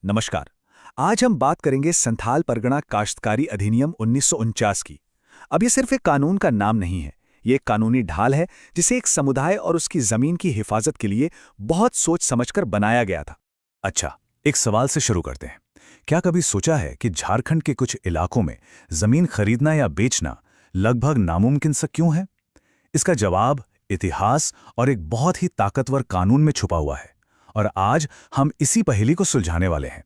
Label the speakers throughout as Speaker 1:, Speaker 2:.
Speaker 1: नमस्कार। आज हम बात करेंगे संथाल परगना काश्तकारी अधिनियम 1949 की। अब ये सिर्फ एक कानून का नाम नहीं है, ये एक कानूनी ढाल है जिसे एक समुदाय और उसकी जमीन की हिफाजत के लिए बहुत सोच समझकर बनाया गया था। अच्छा, एक सवाल से शुरू करते हैं। क्या कभी सोचा है कि झारखंड के कुछ इलाकों में जमीन खरीदना या बेचना लगभग नामुमकिन सा क्यों है? इसका जवाब इतिहास और एक बहुत ही ताकतवर कानून में छुपा हुआ है, और आज हम इसी पहेली को सुलझाने वाले हैं।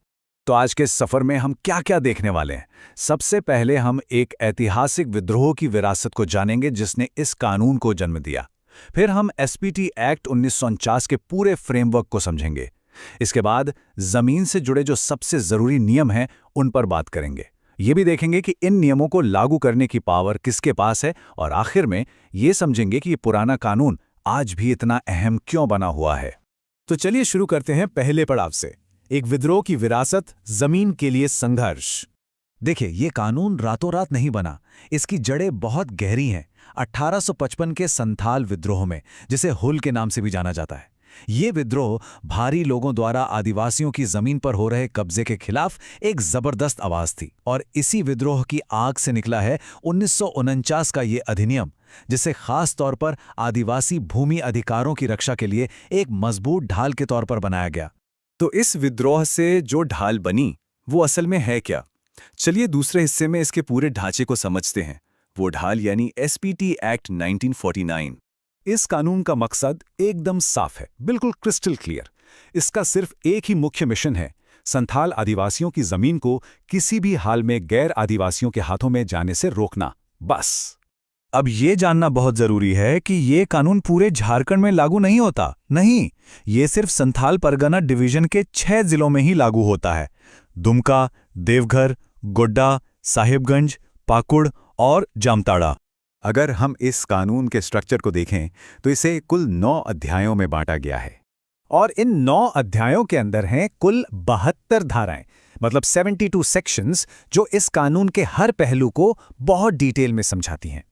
Speaker 1: तो आज के सफर में हम क्या क्या देखने वाले हैं? सबसे पहले हम एक ऐतिहासिक विद्रोह की विरासत को जानेंगे जिसने इस कानून को जन्म दिया। फिर हम एसपीटी एक्ट 1949 के पूरे फ्रेमवर्क को समझेंगे। इसके बाद जमीन से जुड़े जो सबसे जरूरी नियम हैं उन पर बात करेंगे। ये भी देखेंगे कि इन नियमों को लागू करने की पावर किसके पास है, और आखिर में ये समझेंगे कि ये पुराना कानून आज भी इतना अहम क्यों बना हुआ है। तो चलिए शुरू करते हैं पहले पड़ाव से, एक विद्रोह की विरासत, जमीन के लिए संघर्ष। देखिए, ये कानून रातों रात नहीं बना, इसकी जड़ें बहुत गहरी हैं। 1855 के संथाल विद्रोह में, जिसे हुल के नाम से भी जाना जाता है, ये विद्रोह भारी लोगों द्वारा आदिवासियों की जमीन पर हो रहे कब्जे के खिलाफ एक जबरदस्त आवाज थी। और इसी विद्रोह की आग से निकला है 1949 का ये अधिनियम, जिसे खास तौर पर आदिवासी भूमि अधिकारों की रक्षा के लिए एक मजबूत ढाल के तौर पर बनाया गया। तो इस विद्रोह से जो ढाल बनी वो असल में है क्या? चलिए दूसरे हिस्से में इसके पूरे ढांचे को समझते हैं। वो ढाल यानी एसपीटी एक्ट 1949। इस कानून का मकसद एकदम साफ है, बिल्कुल क्रिस्टल क्लियर। इसका सिर्फ एक ही मुख्य मिशन है, संथाल आदिवासियों की जमीन को किसी भी हाल में गैर आदिवासियों के हाथों में जाने से रोकना, बस। अब ये जानना बहुत जरूरी है कि ये कानून पूरे झारखंड में लागू नहीं होता। नहीं, ये सिर्फ संथाल परगना डिवीजन के 6 जिलों में ही लागू होता है: दुमका, देवघर, गोड्डा, साहिबगंज, पाकुड़ और जामताड़ा। अगर हम इस कानून के स्ट्रक्चर को देखें तो इसे कुल 9 अध्यायों में बांटा गया है, और इन 9 अध्यायों के अंदर हैं कुल 72 धाराएं, मतलब 72 सेक्शंस, जो इस कानून के हर पहलू को बहुत डिटेल में समझाती हैं।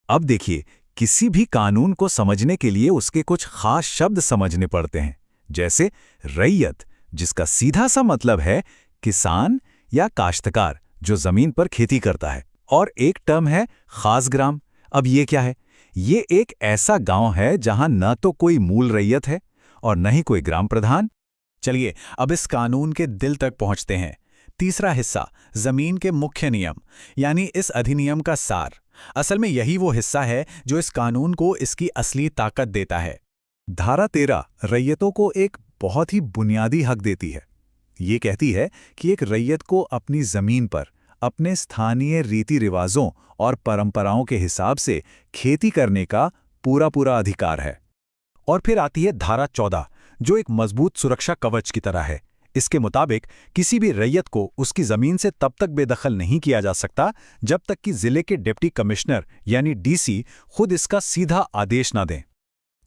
Speaker 1: अब देखिए, किसी भी कानून को समझने के लिए उसके कुछ खास शब्द समझने पड़ते हैं, जैसे रैयत, जिसका सीधा सा मतलब है किसान या काश्तकार जो जमीन पर खेती करता है, और एक टर्म है खास ग्राम। अब ये क्या है? ये एक ऐसा गांव है जहां न तो कोई मूल रैयत है और न ही कोई ग्राम प्रधान। चलिए अब इस कानून के दिल तक पहुंचते हैं। तीसरा हिस्सा, जमीन के मुख्य नियम, यानी इस अधिनियम का सार। असल में यही वो हिस्सा है जो इस कानून को इसकी असली ताकत देता है। धारा 13 रैयतों को एक बहुत ही बुनियादी हक देती है। ये कहती है कि एक रैयत को अपनी जमीन पर अपने स्थानीय रीति रिवाजों और परंपराओं के हिसाब से खेती करने का पूरा अधिकार है। और फिर आती है धारा 14, जो एक मजबूत सुरक्षा कवच की तरह है। इसके मुताबिक किसी भी रैयत को उसकी जमीन से तब तक बेदखल नहीं किया जा सकता जब तक कि जिले के डिप्टी कमिश्नर यानी डीसी खुद इसका सीधा आदेश ना दें।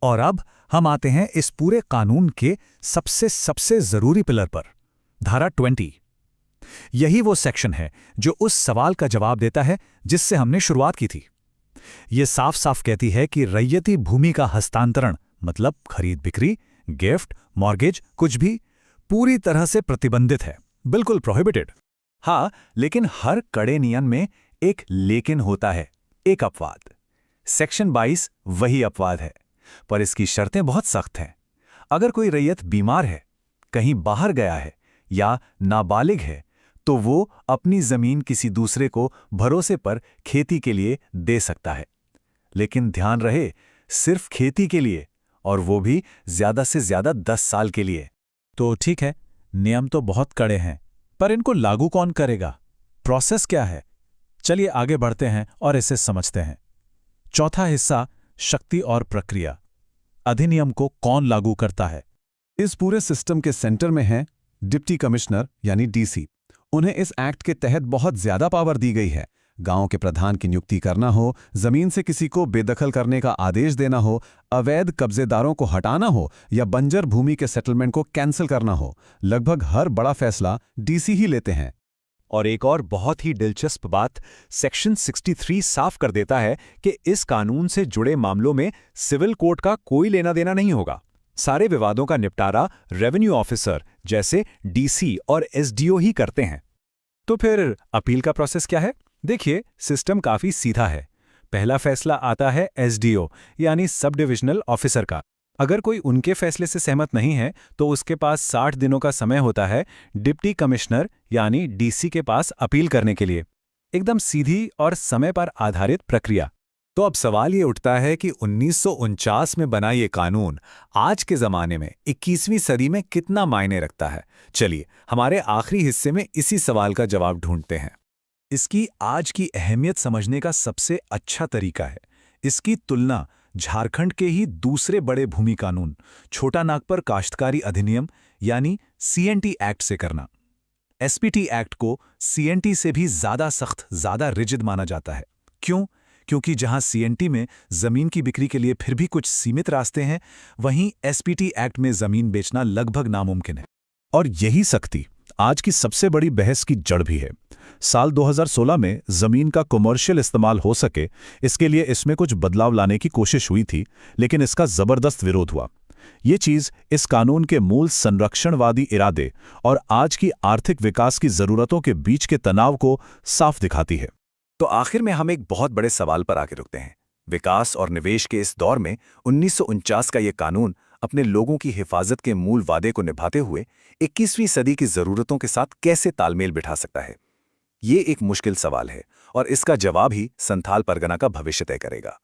Speaker 1: और अब हम आते हैं इस पूरे कानून के सबसे जरूरी पिलर पर, धारा 20। यही वो सेक्शन है जो उस सवाल का जवाब देता है जिससे हमने शुरुआत की थी। ये साफ साफ कहती है कि रैयती भूमि का हस्तांतरण, मतलब खरीद बिक्री, गिफ्ट, मॉर्गेज, कुछ भी पूरी तरह से प्रतिबंधित है, बिल्कुल प्रोहिबिटेड। हाँ, लेकिन हर कड़े नियम में एक लेकिन होता है, एक अपवाद। सेक्शन 22 वही अपवाद है, पर इसकी शर्तें बहुत सख्त हैं। अगर कोई रैयत बीमार है, कहीं बाहर गया है या नाबालिग है, तो वो अपनी जमीन किसी दूसरे को भरोसे पर खेती के लिए दे सकता है। लेकिन ध्यान रहे, सिर्फ खेती के लिए, और वो भी ज्यादा से ज्यादा 10 साल के लिए। तो ठीक है, नियम तो बहुत कड़े हैं, पर इनको लागू कौन करेगा? प्रोसेस क्या है? चलिए आगे बढ़ते हैं और इसे समझते हैं। चौथा हिस्सा, शक्ति और प्रक्रिया। अधिनियम को कौन लागू करता है? इस पूरे सिस्टम के सेंटर में है डिप्टी कमिश्नर यानी डीसी। उन्हें इस एक्ट के तहत बहुत ज्यादा पावर दी गई है। गांव के प्रधान की नियुक्ति करना हो, जमीन से किसी को बेदखल करने का आदेश देना हो, अवैध कब्जेदारों को हटाना हो या बंजर भूमि के सेटलमेंट को कैंसिल करना हो, लगभग हर बड़ा फैसला डीसी ही लेते हैं। और एक और बहुत ही दिलचस्प बात, सेक्शन 63 साफ कर देता है कि इस कानून से जुड़े मामलों में सिविल कोर्ट का कोई लेना देना नहीं होगा। सारे विवादों का निपटारा रेवेन्यू ऑफिसर जैसे डीसी और एसडीओ ही करते हैं। तो फिर अपील का प्रोसेस क्या है? देखिए, सिस्टम काफी सीधा है। पहला फैसला आता है एसडीओ यानी सब डिविजनल ऑफिसर का। अगर कोई उनके फैसले से सहमत नहीं है तो उसके पास 60 दिनों का समय होता है डिप्टी कमिश्नर यानी डीसी के पास अपील करने के लिए। एकदम सीधी और समय पर आधारित प्रक्रिया। तो अब सवाल ये उठता है कि 1949 में बना ये कानून आज के ज़माने में 21वीं सदी में कितना मायने रखता है। चलिए हमारे आखिरी हिस्से में इसी सवाल का जवाब ढूंढते हैं। इसकी आज की अहमियत समझने का सबसे अच्छा तरीका है इसकी तुलना झारखंड के ही दूसरे बड़े भूमि कानून छोटा नागपुर काश्तकारी अधिनियम यानी सीएनटी एक्ट से करना। एसपीटी एक्ट को सीएनटी से भी ज़्यादा सख्त, ज़्यादा रिजिड माना जाता है। क्यों? क्योंकि जहां सीएनटी में जमीन की बिक्री के लिए फिर भी कुछ सीमित रास्ते हैं, वहीं एसपीटी एक्ट में जमीन बेचना लगभग नामुमकिन है। और यही सख्ती आज की सबसे बड़ी बहस की जड़ भी है। साल 2016 में जमीन का कमर्शियल इस्तेमाल हो सके, इसके लिए इसमें कुछ बदलाव लाने की कोशिश हुई थी, लेकिन इसका जबरदस्त विरोध हुआ। ये चीज इस कानून के मूल संरक्षणवादी इरादे और आज की आर्थिक विकास की जरूरतों के बीच के तनाव को साफ दिखाती है। तो आखिर में हम एक बहुत बड़े सवाल पर आके रुकते हैं। विकास और निवेश के इस दौर में 1949 का ये कानून अपने लोगों की हिफाजत के मूल वादे को निभाते हुए 21वीं सदी की जरूरतों के साथ कैसे तालमेल बिठा सकता है? ये एक मुश्किल सवाल है और इसका जवाब ही संथाल परगना का भविष्य तय करेगा।